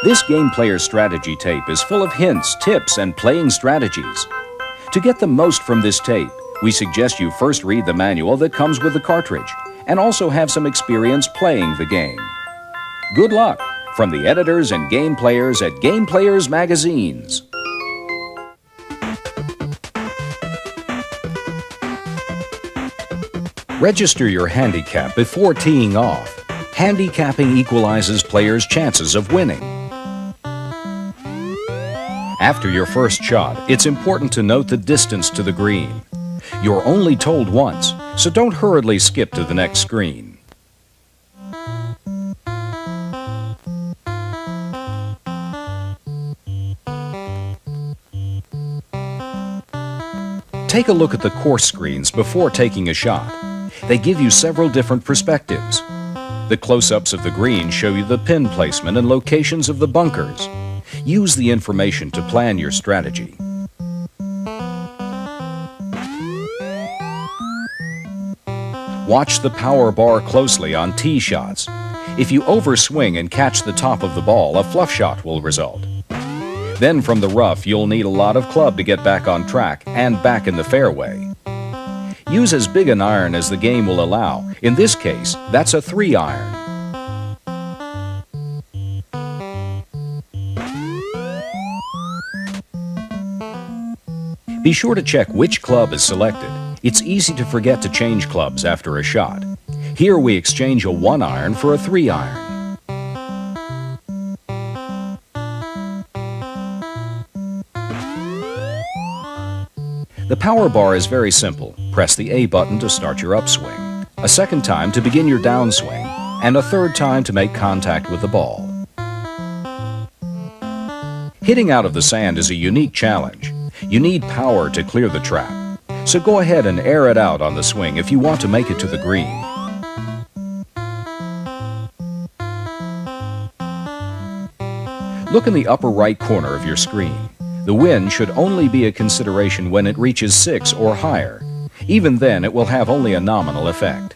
This Game Player Strategy tape is full of hints, tips, and playing strategies. To get the most from this tape, we suggest you first read the manual that comes with the cartridge and also have some experience playing the game. Good luck from the editors and game players at Game Players Magazines. Register your handicap before teeing off. Handicapping equalizes players' chances of winning. After your first shot, it's important to note the distance to the green. You're only told once, so don't hurriedly skip to the next screen. Take a look at the course screens before taking a shot. They give you several different perspectives. The close-ups of the green show you the pin placement and locations of the bunkers. Use the information to plan your strategy. Watch the power bar closely on tee shots. If you overswing and catch the top of the ball, a fluff shot will result. Then from the rough, you'll need a lot of club to get back on track and back in the fairway. Use as big an iron as the game will allow. In this case, that's a 3-iron. Be sure to check which club is selected. It's easy to forget to change clubs after a shot. Here we exchange a 1-iron for a 3-iron. The power bar is very simple. Press the A button to start your upswing, a second time to begin your downswing, and a third time to make contact with the ball. Hitting out of the sand is a unique challenge. You need power to clear the trap, so go ahead and air it out on the swing if you want to make it to the green. Look in the upper right corner of your screen. The wind should only be a consideration when it reaches 6 or higher. Even then, it will have only a nominal effect.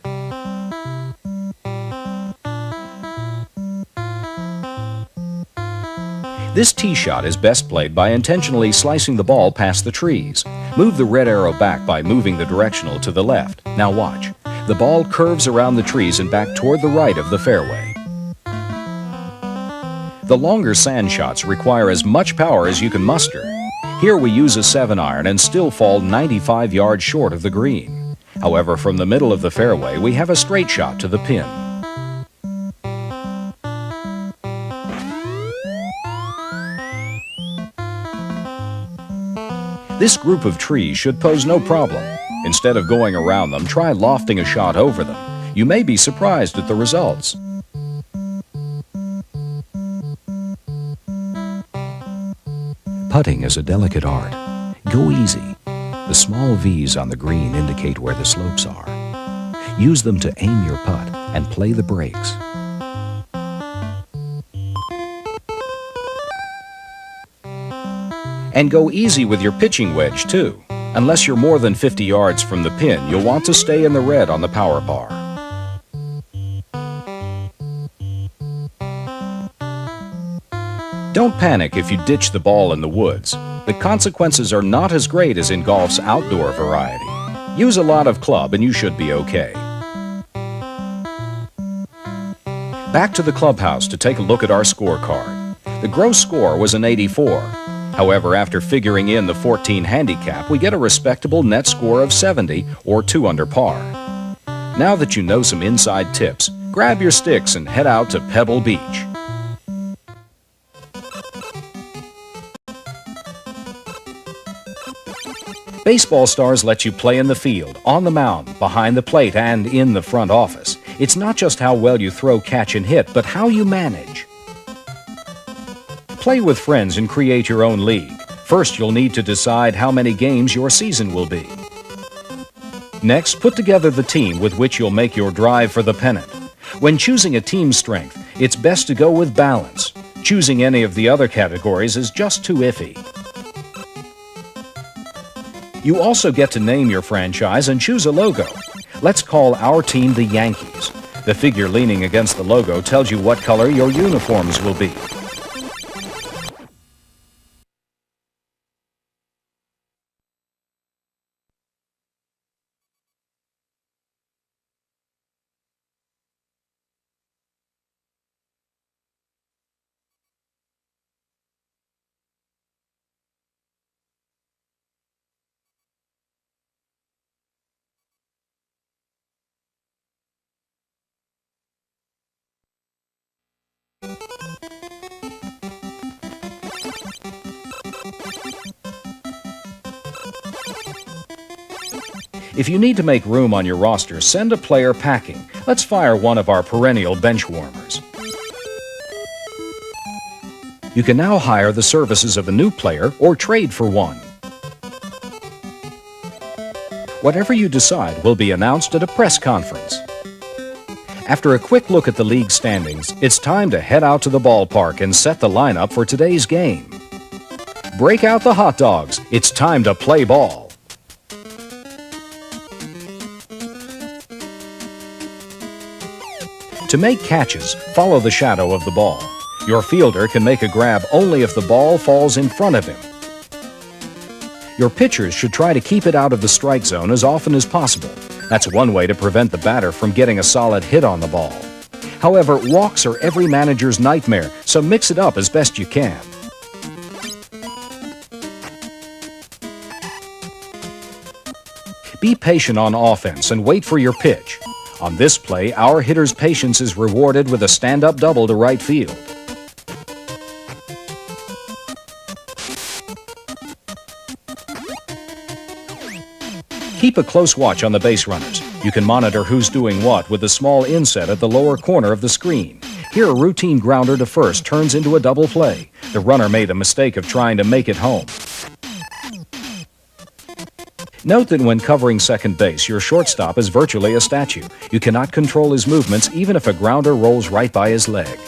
This tee shot is best played by intentionally slicing the ball past the trees. Move the red arrow back by moving the directional to the left. Now watch. The ball curves around the trees and back toward the right of the fairway. The longer sand shots require as much power as you can muster. Here we use a 7-iron and still fall 95 yards short of the green. However, from the middle of the fairway, we have a straight shot to the pin. This group of trees should pose no problem. Instead of going around them, try lofting a shot over them. You may be surprised at the results. Putting is a delicate art. Go easy. The small V's on the green indicate where the slopes are. Use them to aim your putt and play the breaks. And go easy with your pitching wedge, too. Unless you're more than 50 yards from the pin, you'll want to stay in the red on the power bar. Don't panic if you ditch the ball in the woods. The consequences are not as great as in golf's outdoor variety. Use a lot of club and you should be okay. Back to the clubhouse to take a look at our scorecard. The gross score was an 84. However, after figuring in the 14 handicap, we get a respectable net score of 70 or 2 under par. Now that you know some inside tips, grab your sticks and head out to Pebble Beach. Baseball Stars lets you play in the field, on the mound, behind the plate, and in the front office. It's not just how well you throw, catch, and hit, but how you manage. Play with friends and create your own league. First, you'll need to decide how many games your season will be. Next, put together the team with which you'll make your drive for the pennant. When choosing a team strength, it's best to go with balance. Choosing any of the other categories is just too iffy. You also get to name your franchise and choose a logo. Let's call our team the Yankees. The figure leaning against the logo tells you what color your uniforms will be. If you need to make room on your roster, send a player packing. Let's fire one of our perennial bench warmers. You can now hire the services of a new player or trade for one. Whatever you decide will be announced at a press conference. After a quick look at the league standings, it's time to head out to the ballpark and set the lineup for today's game. Break out the hot dogs. It's time to play ball. To make catches, follow the shadow of the ball. Your fielder can make a grab only if the ball falls in front of him. Your pitchers should try to keep it out of the strike zone as often as possible. That's one way to prevent the batter from getting a solid hit on the ball. However, walks are every manager's nightmare, so mix it up as best you can. Be patient on offense and wait for your pitch. On this play, our hitter's patience is rewarded with a stand-up double to right field. Keep a close watch on the base runners. You can monitor who's doing what with a small inset at the lower corner of the screen. Here, a routine grounder to first turns into a double play. The runner made a mistake of trying to make it home. Note that when covering second base, your shortstop is virtually a statue. You cannot control his movements even if a grounder rolls right by his leg.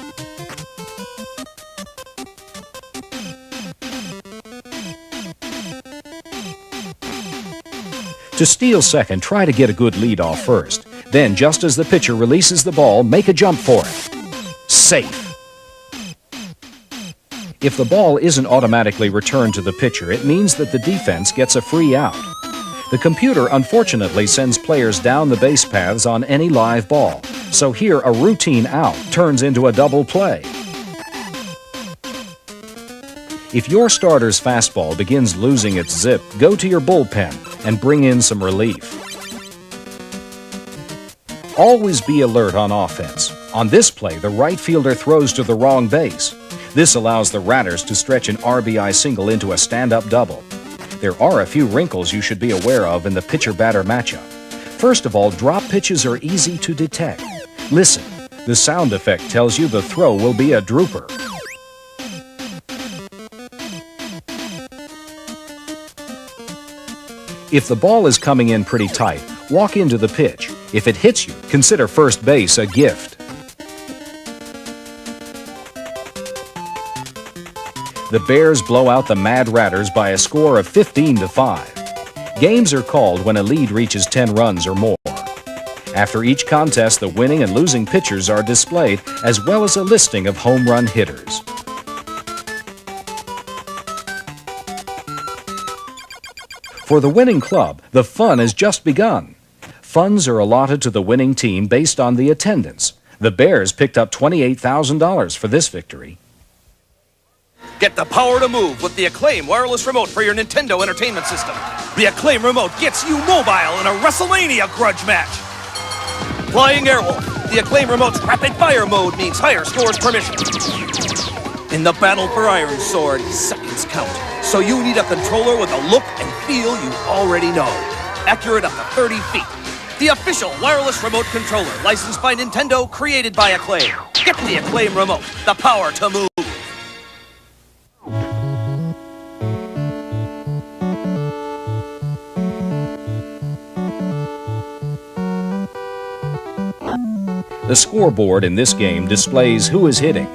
To steal second, try to get a good lead off first. Then, just as the pitcher releases the ball, make a jump for it. Safe. If the ball isn't automatically returned to the pitcher, it means that the defense gets a free out. The computer unfortunately sends players down the base paths on any live ball. So here, a routine out turns into a double play. If your starter's fastball begins losing its zip, go to your bullpen and bring in some relief. Always be alert on offense. On this play, the right fielder throws to the wrong base. This allows the Ratters to stretch an RBI single into a stand-up double. There are a few wrinkles you should be aware of in the pitcher-batter matchup. First of all, drop pitches are easy to detect. Listen, the sound effect tells you the throw will be a drooper. If the ball is coming in pretty tight, walk into the pitch. If it hits you, consider first base a gift. The Bears blow out the Mad Ratters by a score of 15-5. Games are called when a lead reaches 10 runs or more. After each contest, the winning and losing pitchers are displayed, as well as a listing of home run hitters. For the winning club, the fun has just begun. Funds are allotted to the winning team based on the attendance. The Bears picked up $28,000 for this victory. Get the power to move with the Acclaim wireless remote for your Nintendo Entertainment System. The Acclaim remote gets you mobile in a WrestleMania grudge match. Flying Airwolf, the Acclaim remote's rapid fire mode means higher scores per mission. In the battle for Iron Sword, seconds count. So you need a controller with a look and feel you already know. Accurate up to 30 feet. The official wireless remote controller, licensed by Nintendo, created by Acclaim. Get the Acclaim remote, the power to move. The scoreboard in this game displays who is hitting.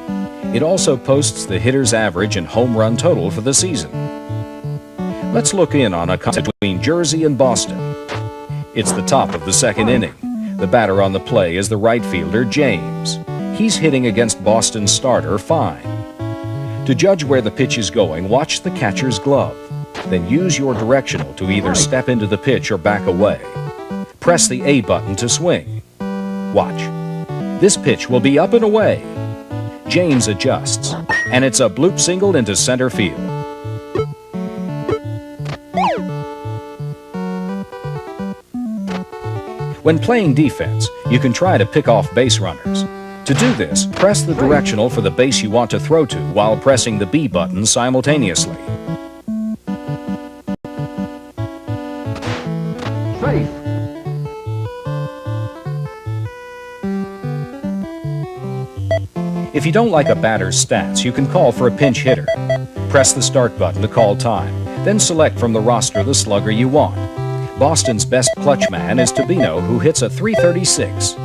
It also posts the hitter's average and home run total for the season. Let's look in on a contest between Jersey and Boston. It's the top of the second inning. The batter on the play is the right fielder, James. He's hitting against Boston's starter, Fine. To judge where the pitch is going, watch the catcher's glove. Then use your directional to either step into the pitch or back away. Press the A button to swing. Watch. This pitch will be up and away. James adjusts, and it's a bloop single into center field. When playing defense, you can try to pick off base runners. To do this, press the directional for the base you want to throw to while pressing the B button simultaneously. Safe. If you don't like a batter's stats, you can call for a pinch hitter. Press the start button to call time, then select from the roster the slugger you want. Boston's best clutch man is Tobino, who hits a .336.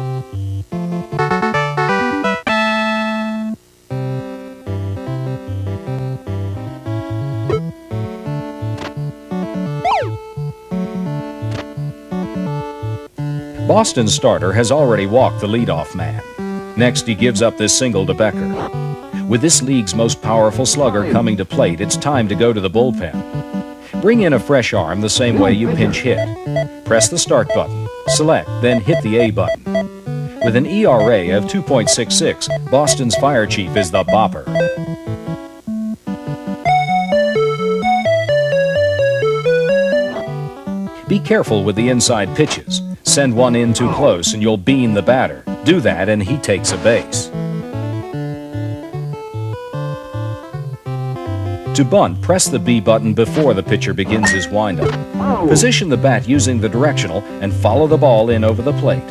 Boston's starter has already walked the leadoff man. Next, he gives up this single to Becker. With this league's most powerful slugger coming to plate, it's time to go to the bullpen. Bring in a fresh arm the same way you pinch hit. Press the start button, select, then hit the A button. With an ERA of 2.66, Boston's fire chief is the bopper. Be careful with the inside pitches. Send one in too close and you'll bean the batter. Do that and he takes a base. To bunt, press the B button before the pitcher begins his windup. Position the bat using the directional and follow the ball in over the plate.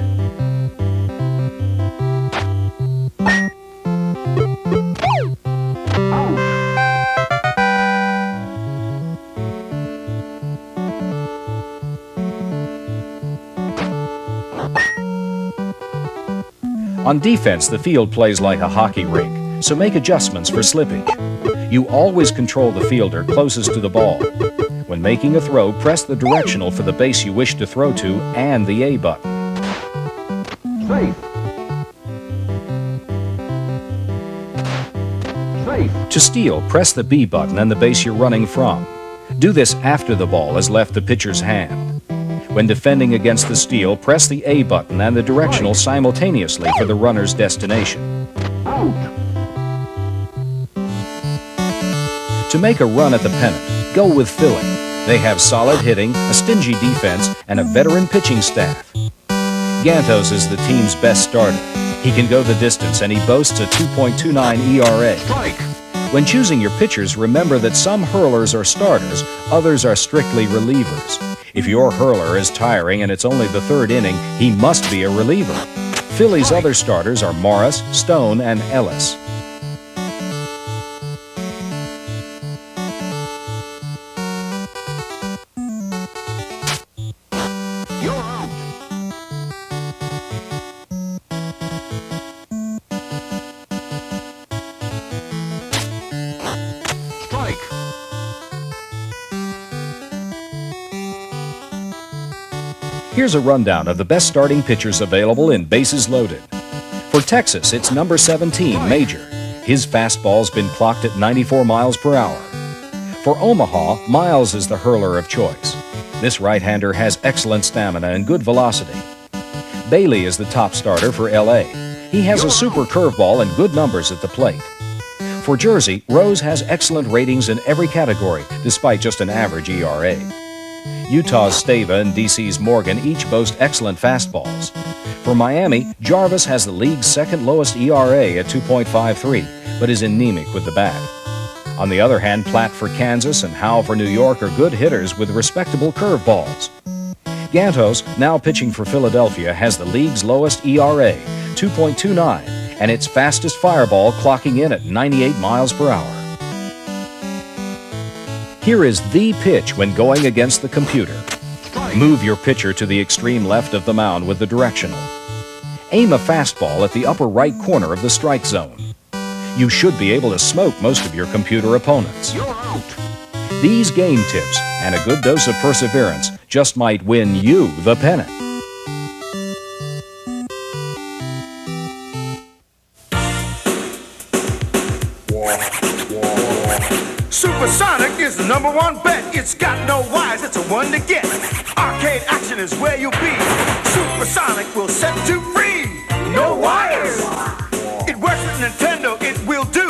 On defense, the field plays like a hockey rink, so make adjustments for slippage. You always control the fielder closest to the ball. When making a throw, press the directional for the base you wish to throw to and the A button. Safe. Safe. To steal, press the B button and the base you're running from. Do this after the ball has left the pitcher's hand. When defending against the steal, press the A button and the directional simultaneously for the runner's destination. Out. To make a run at the pennant, go with Philly. They have solid hitting, a stingy defense, and a veteran pitching staff. Gantos is the team's best starter. He can go the distance and he boasts a 2.29 ERA. Strike. When choosing your pitchers, remember that some hurlers are starters, others are strictly relievers. If your hurler is tiring and it's only the third inning, he must be a reliever. Philly's other starters are Morris, Stone, and Ellis. You're out. Strike. Here's a rundown of the best starting pitchers available in Bases Loaded. For Texas, it's number 17, Major. His fastball's been clocked at 94 miles per hour. For Omaha, Miles is the hurler of choice. This right-hander has excellent stamina and good velocity. Bailey is the top starter for LA. He has a super curveball and good numbers at the plate. For Jersey, Rose has excellent ratings in every category, despite just an average ERA. Utah's Stava and DC's Morgan each boast excellent fastballs. For Miami, Jarvis has the league's second lowest ERA at 2.53, but is anemic with the bat. On the other hand, Platt for Kansas and Howe for New York are good hitters with respectable curveballs. Gantos, now pitching for Philadelphia, has the league's lowest ERA, 2.29, and its fastest fireball clocking in at 98 miles per hour. Here is the pitch when going against the computer. Move your pitcher to the extreme left of the mound with the directional. Aim a fastball at the upper right corner of the strike zone. You should be able to smoke most of your computer opponents. You're out. These game tips and a good dose of perseverance just might win you the pennant. Supersonic is the #1 bet. It's got no wires, it's a one to get. Arcade action is where you'll be. Supersonic will set you free. No wires. It works with Nintendo, it will do.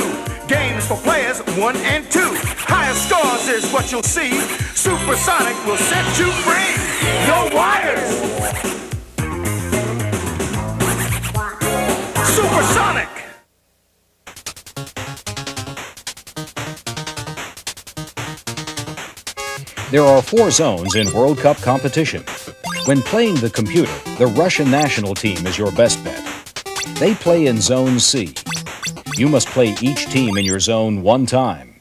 Games for players 1 and 2. Higher scores is what you'll see. Supersonic will set you free. No wires. Supersonic. There are 4 zones in World Cup competition. When playing the computer, the Russian national team is your best bet. They play in Zone C. You must play each team in your zone one time.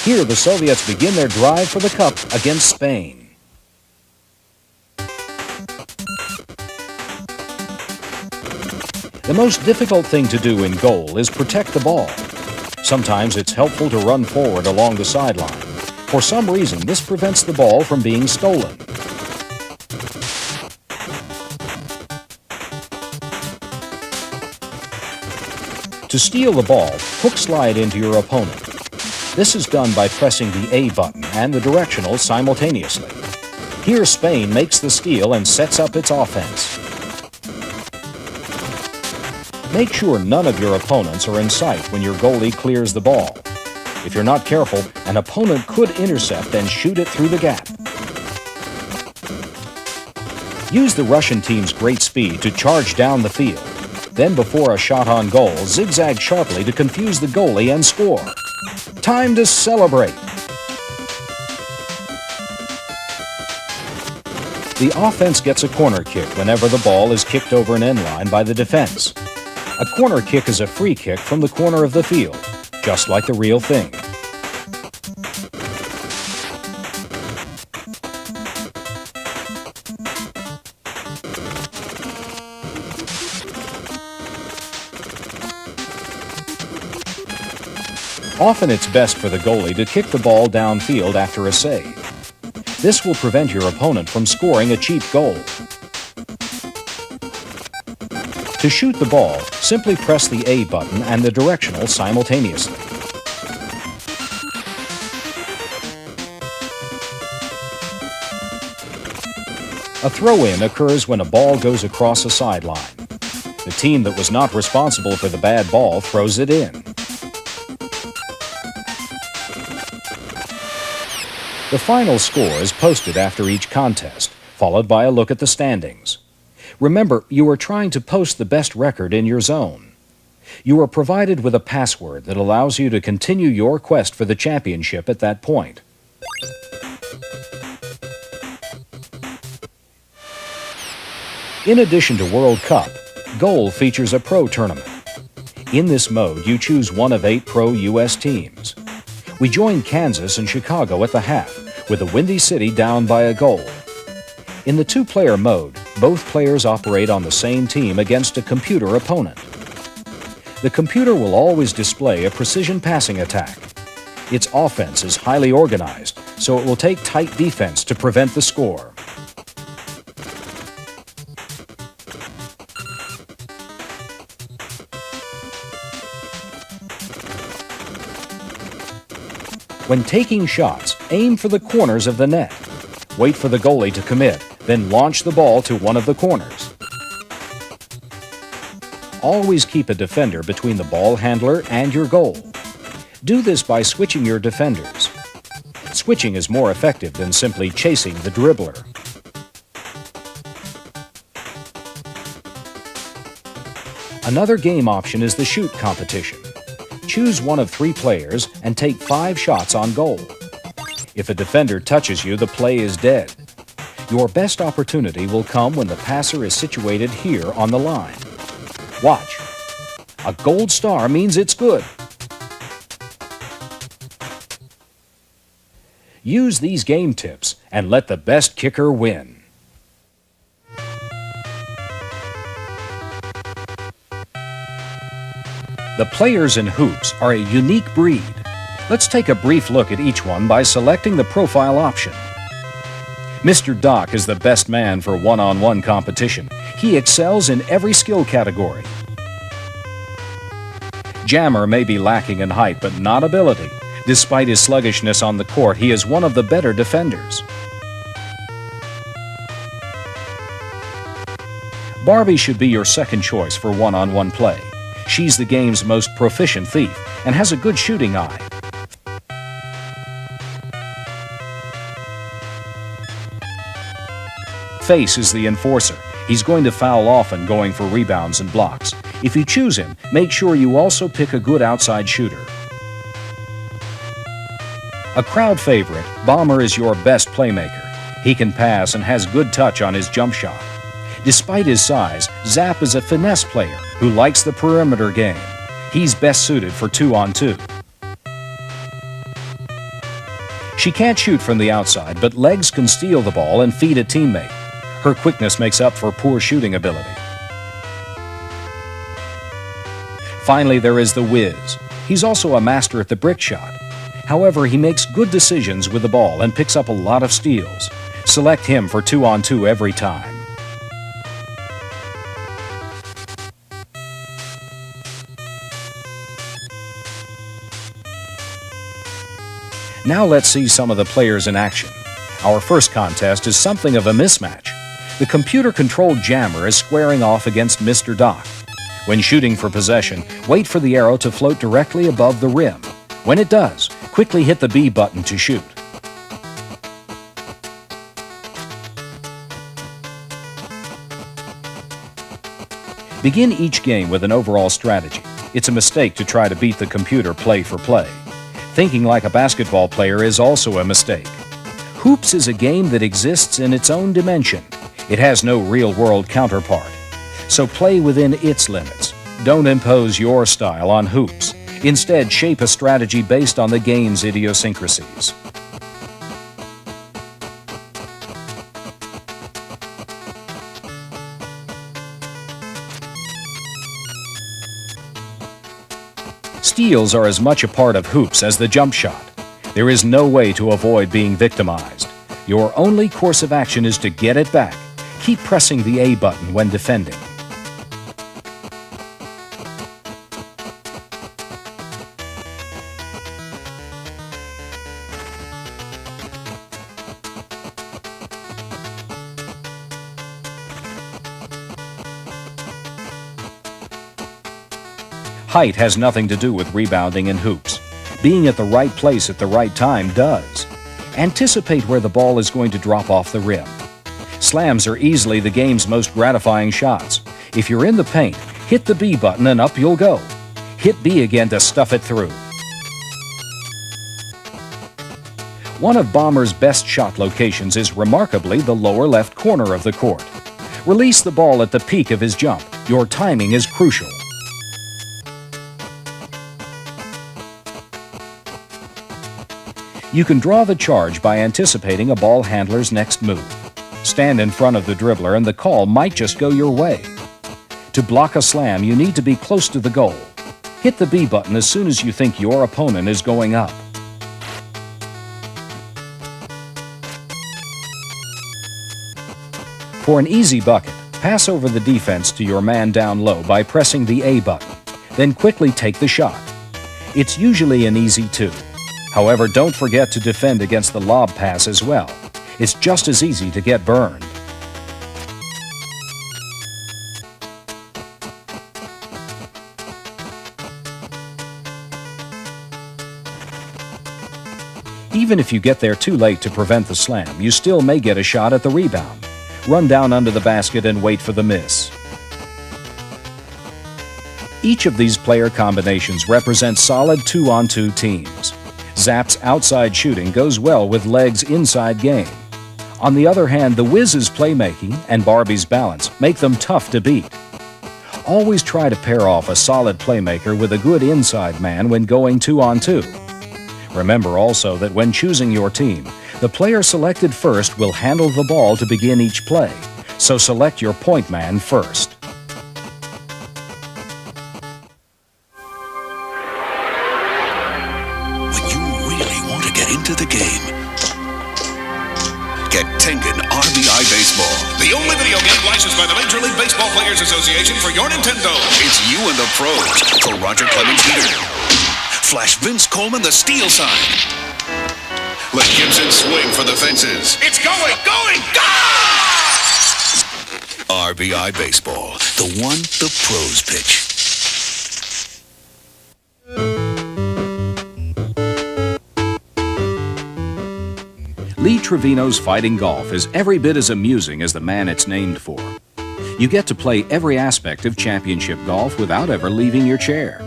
Here, the Soviets begin their drive for the cup against Spain. The most difficult thing to do in goal is protect the ball. Sometimes it's helpful to run forward along the sideline. For some reason, this prevents the ball from being stolen. To steal the ball, hook slide into your opponent. This is done by pressing the A button and the directional simultaneously. Here, Spain makes the steal and sets up its offense. Make sure none of your opponents are in sight when your goalie clears the ball. If you're not careful, an opponent could intercept and shoot it through the gap. Use the Russian team's great speed to charge down the field. Then, before a shot on goal, zigzag sharply to confuse the goalie and score. Time to celebrate! The offense gets a corner kick whenever the ball is kicked over an end line by the defense. A corner kick is a free kick from the corner of the field, just like the real thing. Often it's best for the goalie to kick the ball downfield after a save. This will prevent your opponent from scoring a cheap goal. To shoot the ball, simply press the A button and the directional simultaneously. A throw-in occurs when a ball goes across a sideline. The team that was not responsible for the bad ball throws it in. The final score is posted after each contest, followed by a look at the standings. Remember, you are trying to post the best record in your zone. You are provided with a password that allows you to continue your quest for the championship at that point. In addition to World Cup, Goal features a pro tournament. In this mode, you choose one of 8 pro U.S. teams. We joined Kansas and Chicago at the half, with the Windy City down by a goal. In the 2-player mode, both players operate on the same team against a computer opponent. The computer will always display a precision passing attack. Its offense is highly organized, so it will take tight defense to prevent the score. When taking shots, aim for the corners of the net. Wait for the goalie to commit, then launch the ball to one of the corners. Always keep a defender between the ball handler and your goal. Do this by switching your defenders. Switching is more effective than simply chasing the dribbler. Another game option is the shoot competition. Choose one of 3 players and take 5 shots on goal. If a defender touches you, the play is dead. Your best opportunity will come when the passer is situated here on the line. Watch. A gold star means it's good. Use these game tips and let the best kicker win. The players in hoops are a unique breed. Let's take a brief look at each one by selecting the profile option. Mr. Doc is the best man for one-on-one competition. He excels in every skill category. Jammer may be lacking in height, but not ability. Despite his sluggishness on the court, he is one of the better defenders. Barbie should be your second choice for one-on-one play. She's the game's most proficient thief and has a good shooting eye. Face is the enforcer. He's going to foul often, going for rebounds and blocks. If you choose him, make sure you also pick a good outside shooter. A crowd favorite, Bomber is your best playmaker. He can pass and has good touch on his jump shot. Despite his size, Zap is a finesse player who likes the perimeter game. He's best suited for 2-on-2. She can't shoot from the outside, but legs can steal the ball and feed a teammate. Her quickness makes up for poor shooting ability. Finally, there is the Wiz. He's also a master at the brick shot. However, he makes good decisions with the ball and picks up a lot of steals. Select him for 2-on-2 every time. Now let's see some of the players in action. Our first contest is something of a mismatch. The computer-controlled jammer is squaring off against Mr. Doc. When shooting for possession, wait for the arrow to float directly above the rim. When it does, quickly hit the B button to shoot. Begin each game with an overall strategy. It's a mistake to try to beat the computer play for play. Thinking like a basketball player is also a mistake. Hoops is a game that exists in its own dimension. It has no real-world counterpart. So play within its limits. Don't impose your style on hoops. Instead, shape a strategy based on the game's idiosyncrasies. Steals are as much a part of hoops as the jump shot. There is no way to avoid being victimized. Your only course of action is to get it back. Keep pressing the A button when defending. Height has nothing to do with rebounding in hoops. Being at the right place at the right time does. Anticipate where the ball is going to drop off the rim. Slams are easily the game's most gratifying shots. If you're in the paint, hit the B button and up you'll go. Hit B again to stuff it through. One of Bomber's best shot locations is remarkably the lower left corner of the court. Release the ball at the peak of his jump. Your timing is crucial. You can draw the charge by anticipating a ball handler's next move. Stand in front of the dribbler and the call might just go your way. To block a slam, you need to be close to the goal. Hit the B button as soon as you think your opponent is going up. For an easy bucket, pass over the defense to your man down low by pressing the A button. Then quickly take the shot. It's usually an easy 2. However, don't forget to defend against the lob pass as well. It's just as easy to get burned. Even if you get there too late to prevent the slam, you still may get a shot at the rebound. Run down under the basket and wait for the miss. Each of these player combinations represents solid 2-on-2 teams. Zap's outside shooting goes well with Leg's inside game. On the other hand, the Wiz's playmaking and Barbie's balance make them tough to beat. Always try to pair off a solid playmaker with a good inside man when going 2-on-2. Remember also that when choosing your team, the player selected first will handle the ball to begin each play, so select your point man first. Into the game. Get Tengen RBI Baseball, the only video game licensed by the Major League Baseball Players Association for your Nintendo. It's you and the pros for Roger Clemens Jr. Flash Vince Coleman the steal sign. Let Gibson swing for the fences. It's going, go! RBI Baseball, the one the pros pitch. Lee Trevino's Fighting Golf is every bit as amusing as the man it's named for. You get to play every aspect of championship golf without ever leaving your chair.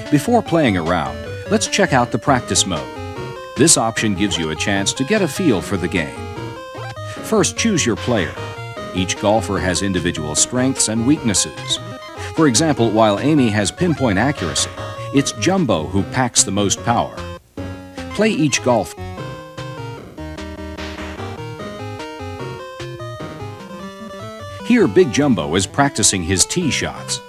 Before playing around, let's check out the practice mode. This option gives you a chance to get a feel for the game. First, choose your player. Each golfer has individual strengths and weaknesses. For example, while Amy has pinpoint accuracy, it's Jumbo who packs the most power. Play each golf. Here, Big Jumbo is practicing his tee shots.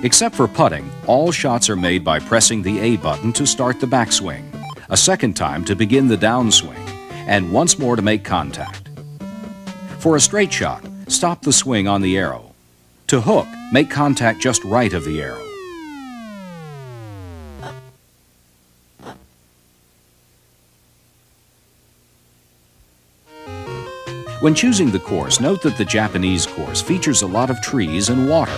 Except for putting, all shots are made by pressing the A button to start the backswing, a second time to begin the downswing, and once more to make contact. For a straight shot, stop the swing on the arrow. To hook, make contact just right of the arrow. When choosing the course, note that the Japanese course features a lot of trees and water.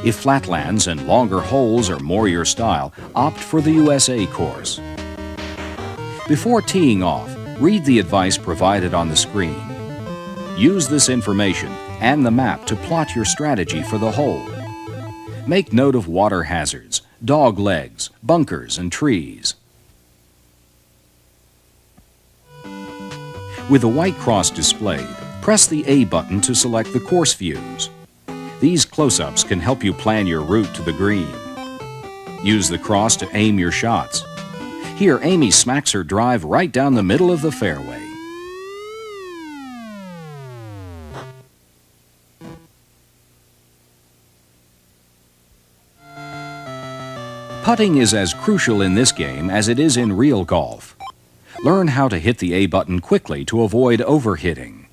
If flatlands and longer holes are more your style, opt for the USA course. Before teeing off, read the advice provided on the screen. Use this information and the map to plot your strategy for the hole. Make note of water hazards, dog legs, bunkers, and trees. With the white cross displayed, press the A button to select the course views. These close-ups can help you plan your route to the green. Use the cross to aim your shots. Here, Amy smacks her drive right down the middle of the fairway. Putting is as crucial in this game as it is in real golf. Learn how to hit the A button quickly to avoid overhitting.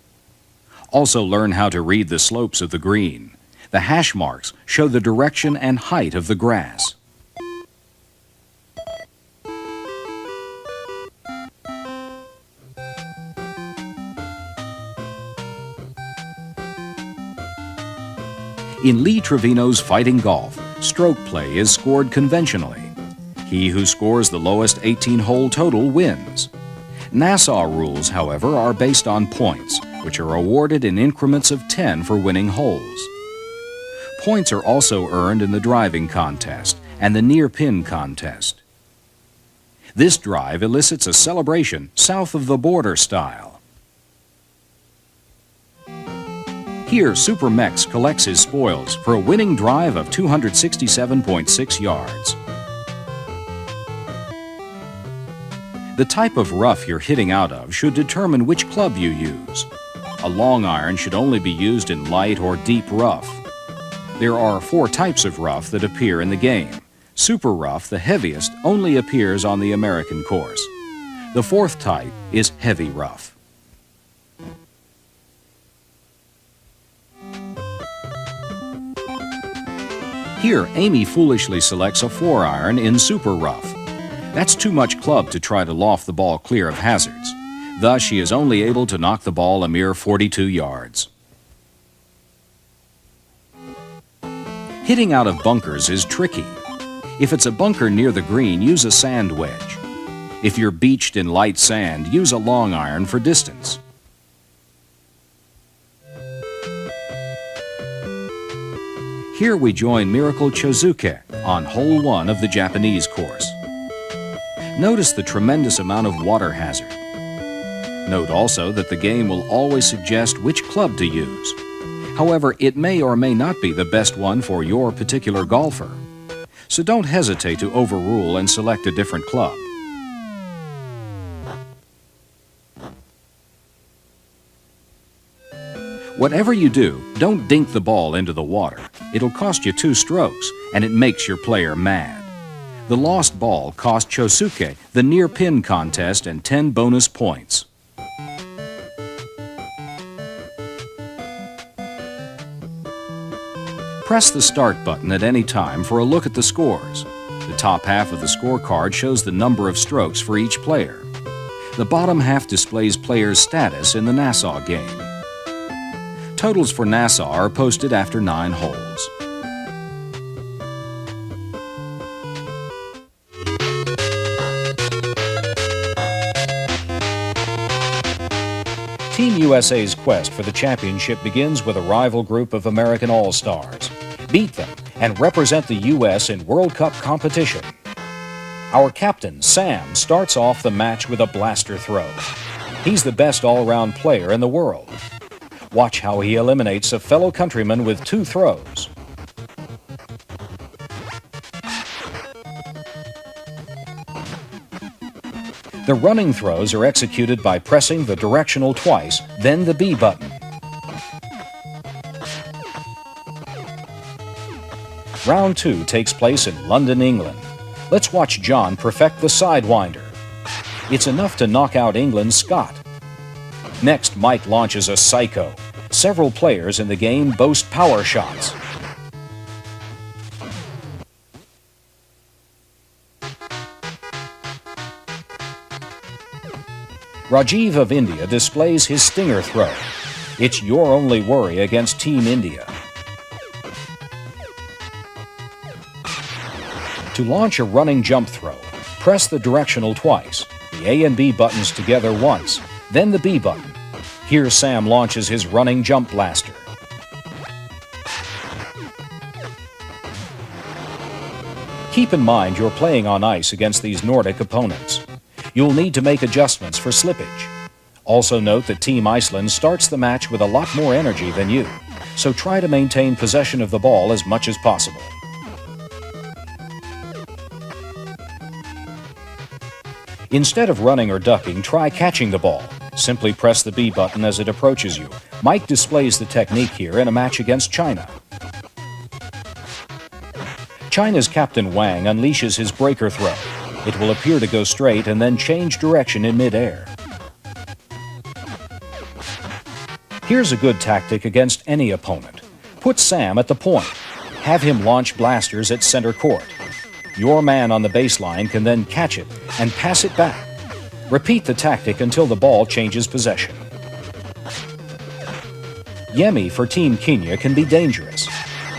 Also learn how to read the slopes of the green. The hash marks show the direction and height of the grass. In Lee Trevino's Fighting Golf, stroke play is scored conventionally. He who scores the lowest 18-hole total wins. Nassau rules, however, are based on points, which are awarded in increments of 10 for winning holes. Points are also earned in the driving contest and the near-pin contest. This drive elicits a celebration south of the border style. Here, Super Mex collects his spoils for a winning drive of 267.6 yards. The type of rough you're hitting out of should determine which club you use. A long iron should only be used in light or deep rough. There are 4 types of rough that appear in the game. Super rough, the heaviest, only appears on the American course. The 4th type is heavy rough. Here, Amy foolishly selects a 4-iron in super rough. That's too much club to try to loft the ball clear of hazards. Thus, she is only able to knock the ball a mere 42 yards. Hitting out of bunkers is tricky. If it's a bunker near the green, use a sand wedge. If you're beached in light sand, use a long iron for distance. Here we join Miracle Chozuke on hole 1 of the Japanese course. Notice the tremendous amount of water hazard. Note also that the game will always suggest which club to use. However, it may or may not be the best one for your particular golfer. So don't hesitate to overrule and select a different club. Whatever you do, don't dink the ball into the water. It'll cost you 2 strokes, and it makes your player mad. The lost ball cost Chosuke the near-pin contest and 10 bonus points. Press the Start button at any time for a look at the scores. The top half of the scorecard shows the number of strokes for each player. The bottom half displays players' status in the Nassau game. Totals for Nassau are posted after 9 holes. Team USA's quest for the championship begins with a rival group of American All-Stars. Beat them and represent the U.S. in World Cup competition. Our captain, Sam, starts off the match with a blaster throw. He's the best all-round player in the world. Watch how he eliminates a fellow countryman with 2 throws. The running throws are executed by pressing the directional twice, then the B button. Round 2 takes place in London, England. Let's watch John perfect the sidewinder. It's enough to knock out England's Scott. Next, Mike launches a psycho. Several players in the game boast power shots. Rajiv of India displays his stinger throw. It's your only worry against Team India. To launch a running jump throw, press the directional twice, the A and B buttons together once, then the B button. Here Sam launches his running jump blaster. Keep in mind you're playing on ice against these Nordic opponents. You'll need to make adjustments for slippage. Also note that Team Iceland starts the match with a lot more energy than you, so try to maintain possession of the ball as much as possible. Instead of running or ducking, try catching the ball. Simply press the B button as it approaches you. Mike displays the technique here in a match against China. China's Captain Wang unleashes his breaker throw. It will appear to go straight and then change direction in midair. Here's a good tactic against any opponent. Put Sam at the point. Have him launch blasters at center court. Your man on the baseline can then catch it and pass it back. Repeat the tactic until the ball changes possession. Yemi for Team Kenya can be dangerous.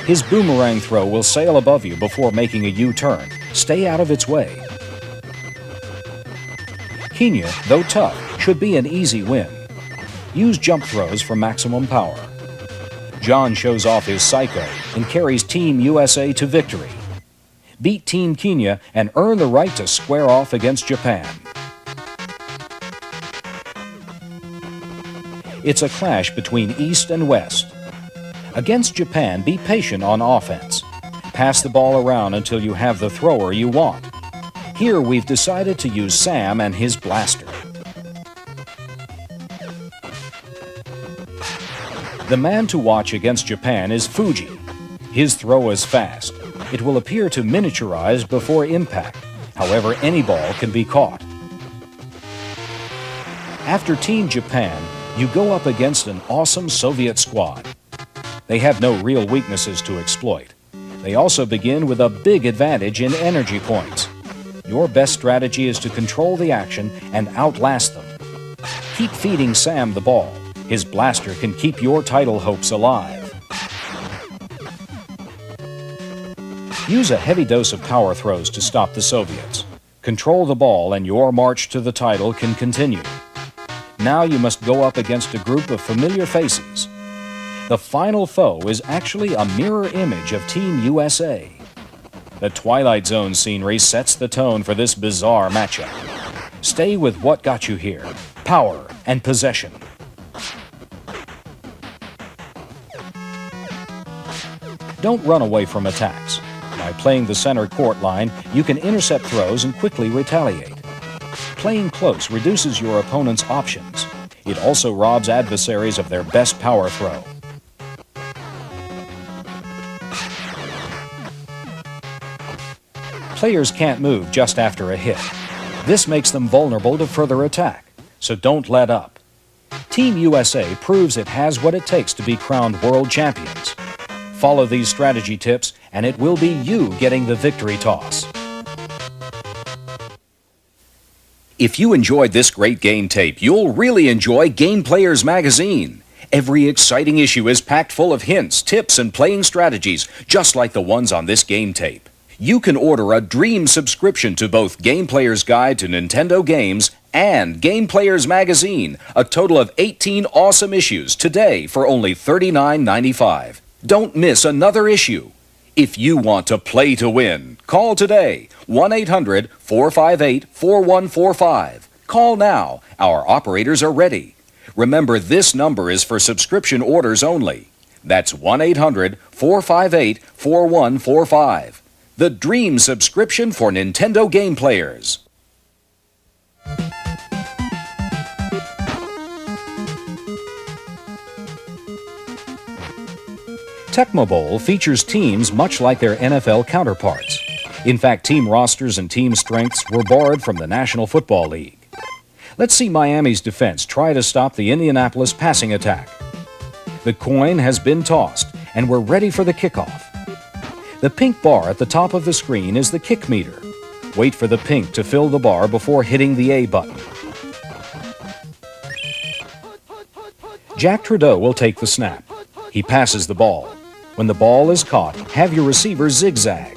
His boomerang throw will sail above you before making a U-turn. Stay out of its way. Kenya, though tough, should be an easy win. Use jump throws for maximum power. John shows off his psycho and carries Team USA to victory. Beat Team Kenya and earn the right to square off against Japan. It's a clash between East and West. Against Japan, be patient on offense. Pass the ball around until you have the thrower you want. Here we've decided to use Sam and his blaster. The man to watch against Japan is Fuji. His throw is fast. It will appear to miniaturize before impact. However, any ball can be caught. After Team Japan, you go up against an awesome Soviet squad. They have no real weaknesses to exploit. They also begin with a big advantage in energy points. Your best strategy is to control the action and outlast them. Keep feeding Sam the ball. His blaster can keep your title hopes alive. Use a heavy dose of power throws to stop the Soviets. Control the ball and your march to the title can continue. Now you must go up against a group of familiar faces. The final foe is actually a mirror image of Team USA. The Twilight Zone scenery sets the tone for this bizarre matchup. Stay with what got you here: power and possession. Don't run away from attacks. By playing the center court line, you can intercept throws and quickly retaliate. Playing close reduces your opponent's options. It also robs adversaries of their best power throw. Players can't move just after a hit. This makes them vulnerable to further attack, so don't let up. Team USA proves it has what it takes to be crowned world champions. Follow these strategy tips, and it will be you getting the victory toss. If you enjoyed this great game tape, you'll really enjoy Game Players Magazine. Every exciting issue is packed full of hints, tips, and playing strategies, just like the ones on this game tape. You can order a dream subscription to both Game Player's Guide to Nintendo Games and Game Players Magazine, a total of 18 awesome issues, today for only $39.95. Don't miss another issue. If you want to play to win, call today, 1-800-458-4145. Call now. Our operators are ready. Remember, this number is for subscription orders only. That's 1-800-458-4145. The dream subscription for Nintendo game players. Tecmo Bowl features teams much like their NFL counterparts. In fact, team rosters and team strengths were borrowed from the National Football League. Let's see Miami's defense try to stop the Indianapolis passing attack. The coin has been tossed, and we're ready for the kickoff. The pink bar at the top of the screen is the kick meter. Wait for the pink to fill the bar before hitting the A button. Jack Trudeau will take the snap. He passes the ball. When the ball is caught, have your receiver zigzag.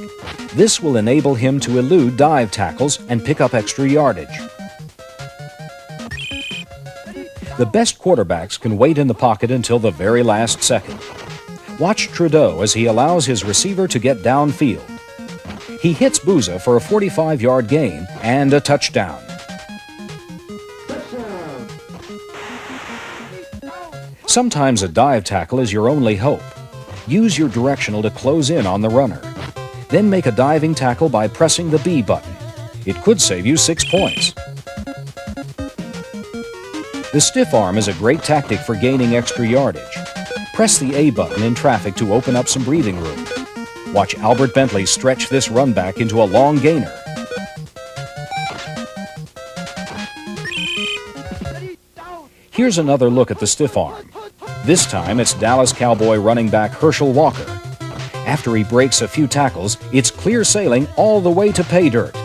This will enable him to elude dive tackles and pick up extra yardage. The best quarterbacks can wait in the pocket until the very last second. Watch Trudeau as he allows his receiver to get downfield. He hits Bouza for a 45-yard gain and a touchdown. Sometimes a dive tackle is your only hope. Use your directional to close in on the runner. Then make a diving tackle by pressing the B button. It could save you 6 points. The stiff arm is a great tactic for gaining extra yardage. Press the A button in traffic to open up some breathing room. Watch Albert Bentley stretch this run back into a long gainer. Here's another look at the stiff arm. This time it's Dallas Cowboy running back Herschel Walker. After he breaks a few tackles, it's clear sailing all the way to pay dirt.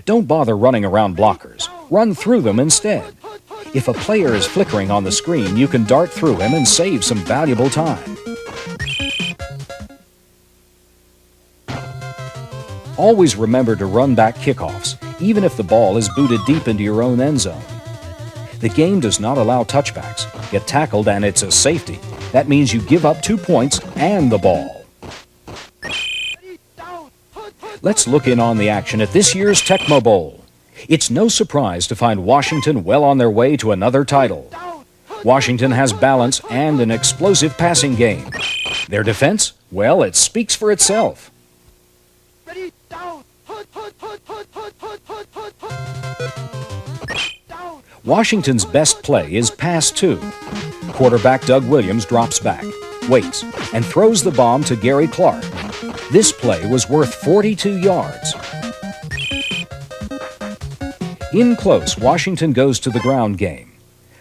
Don't bother running around blockers. Run through them instead. If a player is flickering on the screen, you can dart through him and save some valuable time. Always remember to run back kickoffs, even if the ball is booted deep into your own end zone. The game does not allow touchbacks. Get tackled and it's a safety. That means you give up 2 points and the ball. Let's look in on the action at this year's Tecmo Bowl. It's no surprise to find Washington well on their way to another title. Washington has balance and an explosive passing game. Their defense? Well, it speaks for itself. Washington's best play is pass 2. Quarterback Doug Williams drops back, waits, and throws the bomb to Gary Clark. This play was worth 42 yards. In close, Washington goes to the ground game.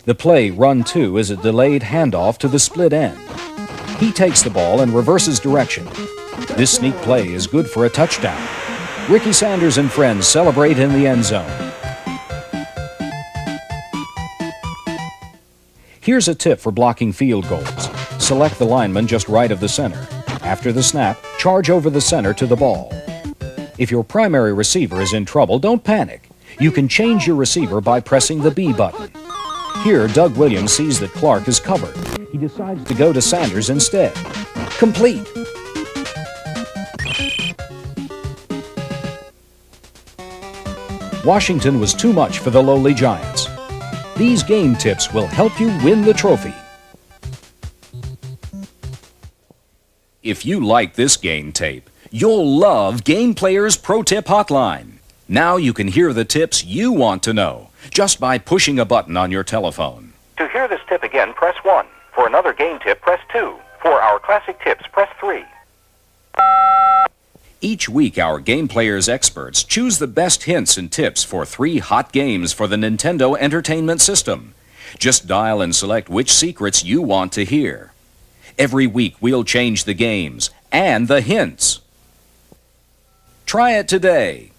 The play, run 2, is a delayed handoff to the split end. He takes the ball and reverses direction. This sneak play is good for a touchdown. Ricky Sanders and friends celebrate in the end zone. Here's a tip for blocking field goals. Select the lineman just right of the center. After the snap, charge over the center to the ball. If your primary receiver is in trouble, don't panic. You can change your receiver by pressing the B button. Here, Doug Williams sees that Clark is covered. He decides to go to Sanders instead. Complete. Washington was too much for the lowly Giants. These game tips will help you win the trophy. If you like this game tape, you'll love Game Player's Pro Tip Hotline. Now you can hear the tips you want to know just by pushing a button on your telephone. To hear this tip again, press 1. For another game tip, press 2. For our classic tips, press 3. Each week, our Game Player's experts choose the best hints and tips for 3 hot games for the Nintendo Entertainment System. Just dial and select which secrets you want to hear. Every week, we'll change the games and the hints. Try it today.